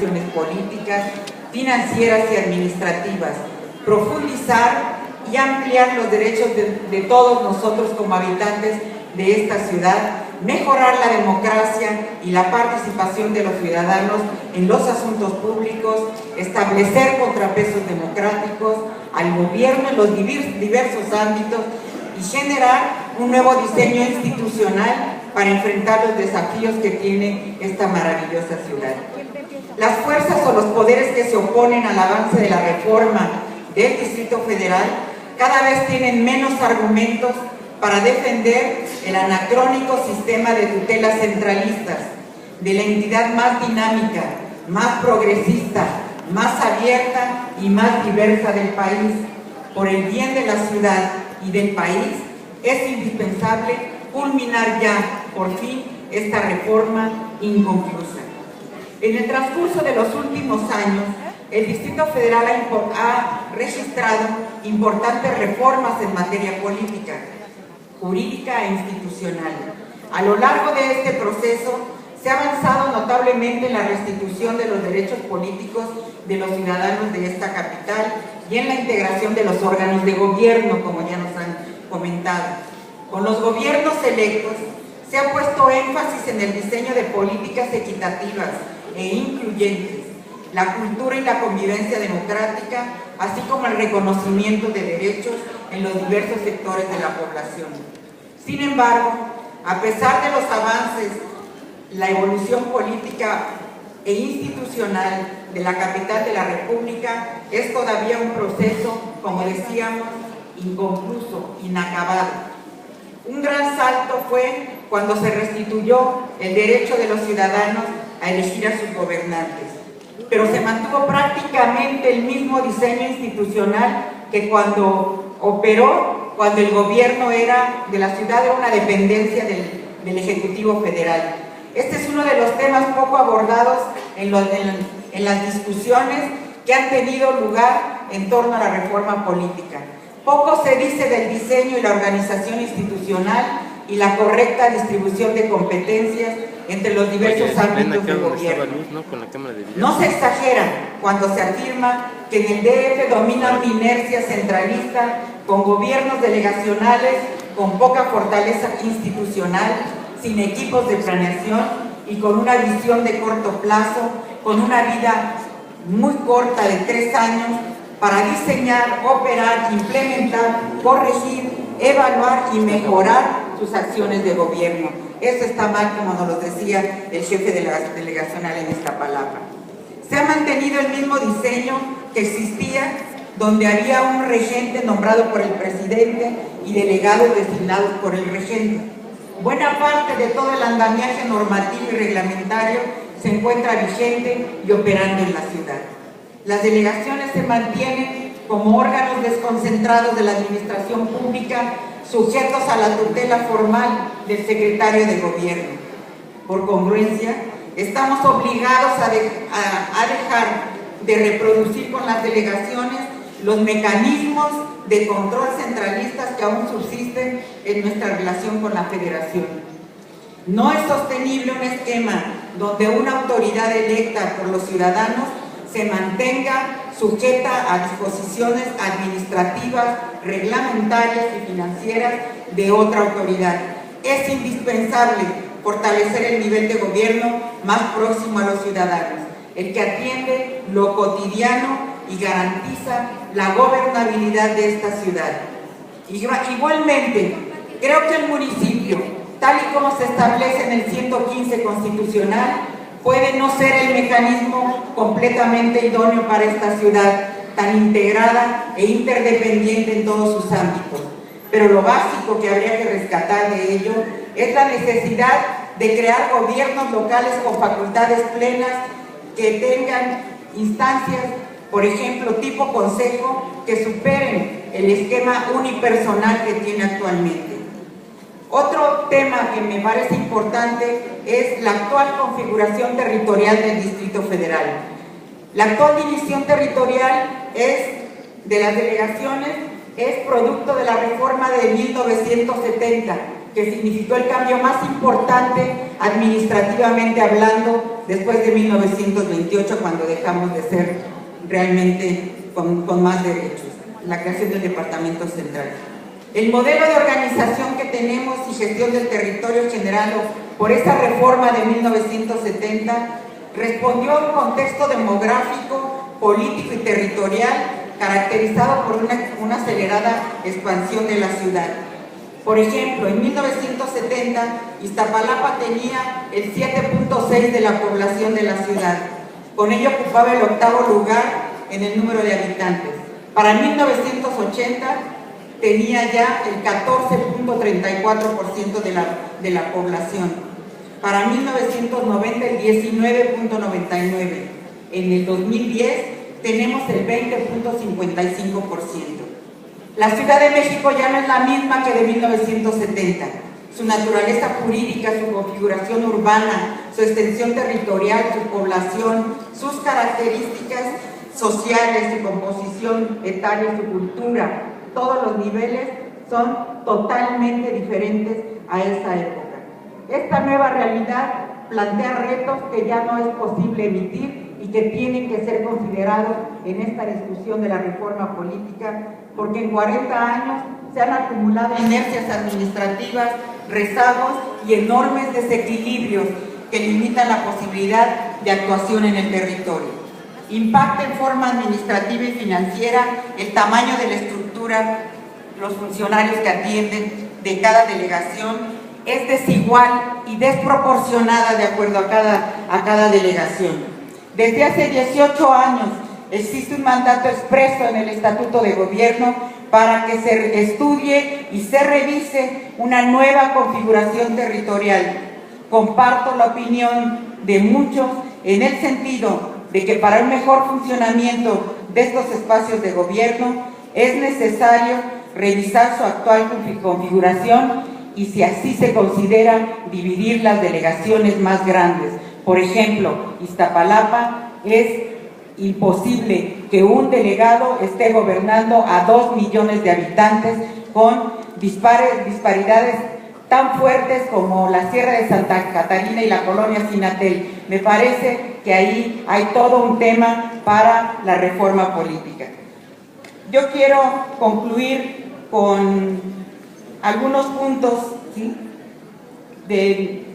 políticas, financieras y administrativas, profundizar y ampliar los derechos de todos nosotros como habitantes de esta ciudad, mejorar la democracia y la participación de los ciudadanos en los asuntos públicos, establecer contrapesos democráticos al gobierno en los diversos ámbitos y generar un nuevo diseño institucional para enfrentar los desafíos que tiene esta maravillosa ciudad. Las fuerzas o los poderes que se oponen al avance de la reforma del Distrito Federal cada vez tienen menos argumentos para defender el anacrónico sistema de tutelas centralistas, de la entidad más dinámica, más progresista, más abierta y más diversa del país. Por el bien de la ciudad y del país, es indispensable culminar ya, por fin, esta reforma inconclusa. En el transcurso de los últimos años, el Distrito Federal ha registrado importantes reformas en materia política, jurídica e institucional. A lo largo de este proceso, se ha avanzado notablemente en la restitución de los derechos políticos de los ciudadanos de esta capital y en la integración de los órganos de gobierno, como ya nos han comentado. Con los gobiernos electos, se ha puesto énfasis en el diseño de políticas equitativas e incluyentes, la cultura y la convivencia democrática, así como el reconocimiento de derechos en los diversos sectores de la población. Sin embargo, a pesar de los avances, la evolución política e institucional de la capital de la República es todavía un proceso, como decíamos, inconcluso, inacabado. Un gran salto fue cuando se restituyó el derecho de los ciudadanos a elegir a sus gobernantes, pero se mantuvo prácticamente el mismo diseño institucional que cuando operó, cuando el gobierno de la ciudad era una dependencia del Ejecutivo Federal. Este es uno de los temas poco abordados en las discusiones que han tenido lugar en torno a la reforma política. Poco se dice del diseño y la organización institucional y la correcta distribución de competencias entre los diversos ámbitos del gobierno. No se exagera cuando se afirma que en el DF domina una inercia centralista con gobiernos delegacionales con poca fortaleza institucional, sin equipos de planeación y con una visión de corto plazo, con una vida muy corta de 3 años para diseñar, operar, implementar, corregir, evaluar y mejorar sus acciones de gobierno. Eso está mal, como nos lo decía el jefe de la delegacional en esta palabra. Se ha mantenido el mismo diseño que existía, donde había un regente nombrado por el presidente y delegados designados por el regente. Buena parte de todo el andamiaje normativo y reglamentario se encuentra vigente y operando en la ciudad. Las delegaciones se mantienen como órganos desconcentrados de la administración pública, sujetos a la tutela formal del secretario de gobierno. Por congruencia, estamos obligados a dejar de reproducir con las delegaciones los mecanismos de control centralistas que aún subsisten en nuestra relación con la Federación. No es sostenible un esquema donde una autoridad electa por los ciudadanos se mantenga sujeta a disposiciones administrativas, reglamentarias y financieras de otra autoridad. Es indispensable fortalecer el nivel de gobierno más próximo a los ciudadanos, el que atiende lo cotidiano y garantiza la gobernabilidad de esta ciudad. Igualmente, creo que el municipio, tal y como se establece en el 115 constitucional, puede no ser el mecanismo completamente idóneo para esta ciudad, tan integrada e interdependiente en todos sus ámbitos. Pero lo básico que habría que rescatar de ello es la necesidad de crear gobiernos locales con facultades plenas que tengan instancias, por ejemplo, tipo consejo, que superen el esquema unipersonal que tiene actualmente. Otro tema que me parece importante es la actual configuración territorial del Distrito Federal. La actual división territorial de las delegaciones es producto de la reforma de 1970, que significó el cambio más importante administrativamente hablando después de 1928, cuando dejamos de ser realmente con más derechos, la creación del Departamento Central. El modelo de organización que tenemos y gestión del territorio generado por esa reforma de 1970 respondió a un contexto demográfico, político y territorial caracterizado por una acelerada expansión de la ciudad. Por ejemplo, en 1970, Iztapalapa tenía el 7.6 de la población de la ciudad. Con ello ocupaba el 8º lugar en el número de habitantes. Para 1980 tenía ya el 14.34% de la población. Para 1990 el 19.99%. En el 2010 tenemos el 20.55%. La Ciudad de México ya no es la misma que de 1970. Su naturaleza jurídica, su configuración urbana, su extensión territorial, su población, sus características sociales, su composición etaria, su cultura, todos los niveles son totalmente diferentes a esa época. Esta nueva realidad plantea retos que ya no es posible emitir y que tienen que ser considerados en esta discusión de la reforma política, porque en 40 años se han acumulado inercias administrativas, rezagos y enormes desequilibrios que limitan la posibilidad de actuación en el territorio. Impacta en forma administrativa y financiera el tamaño de la estructura, los funcionarios que atienden de cada delegación, es desigual y desproporcionada de acuerdo a cada delegación. Desde hace 18 años existe un mandato expreso en el Estatuto de Gobierno para que se estudie y se revise una nueva configuración territorial. Comparto la opinión de muchos en el sentido de que para un mejor funcionamiento de estos espacios de gobierno es necesario revisar su actual configuración y, si así se considera, dividir las delegaciones más grandes. Por ejemplo, Iztapalapa es imposible que un delegado esté gobernando a 2 millones de habitantes con disparidades tan fuertes como la Sierra de Santa Catarina y la colonia Sinatel. Me parece que ahí hay todo un tema para la reforma política. Yo quiero concluir con algunos puntos, ¿sí?, de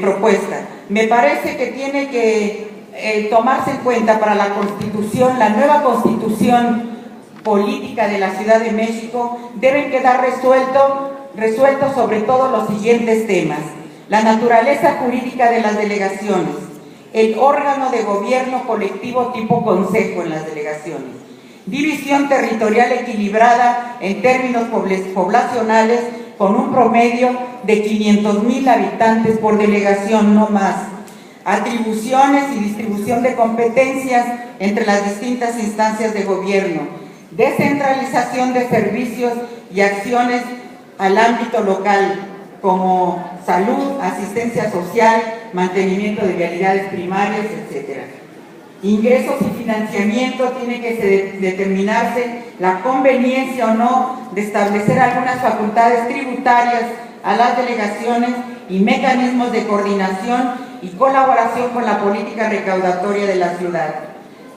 propuesta. Me parece que tiene que tomarse en cuenta para la Constitución, la nueva Constitución política de la Ciudad de México, deben quedar resueltos sobre todo los siguientes temas: la naturaleza jurídica de las delegaciones, el órgano de gobierno colectivo tipo consejo en las delegaciones, división territorial equilibrada en términos poblacionales con un promedio de 500,000 habitantes por delegación, no más, atribuciones y distribución de competencias entre las distintas instancias de gobierno, descentralización de servicios y acciones al ámbito local, como salud, asistencia social, mantenimiento de vialidades primarias, etc. Ingresos y financiamiento, tiene que determinarse la conveniencia o no de establecer algunas facultades tributarias a las delegaciones y mecanismos de coordinación y colaboración con la política recaudatoria de la ciudad.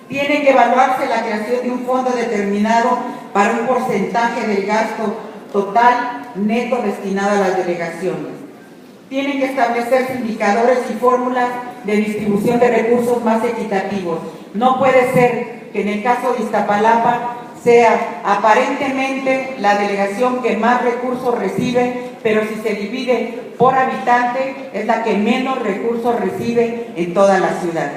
Tiene que evaluarse la creación de un fondo determinado para un porcentaje del gasto total neto destinado a las delegaciones. Tienen que establecerse indicadores y fórmulas de distribución de recursos más equitativos. No puede ser que en el caso de Iztapalapa sea aparentemente la delegación que más recursos recibe, pero si se divide por habitante es la que menos recursos recibe en toda la ciudad.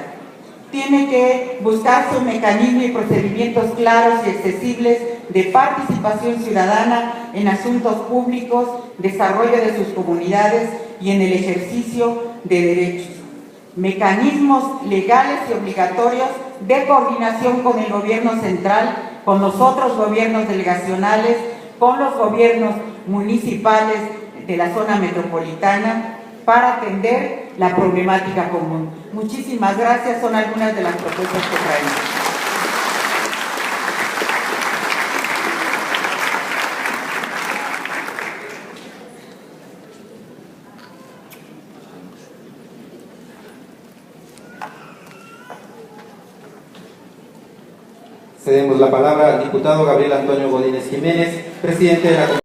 Tiene que buscarse un mecanismo y procedimientos claros y accesibles de participación ciudadana en asuntos públicos, desarrollo de sus comunidades y en el ejercicio de derechos. Mecanismos legales y obligatorios de coordinación con el gobierno central, con los otros gobiernos delegacionales, con los gobiernos municipales de la zona metropolitana, para atender la problemática común. Muchísimas gracias, son algunas de las propuestas que traemos. Cedemos la palabra al diputado Gabriel Antonio Godínez Jiménez, presidente de la Comisión.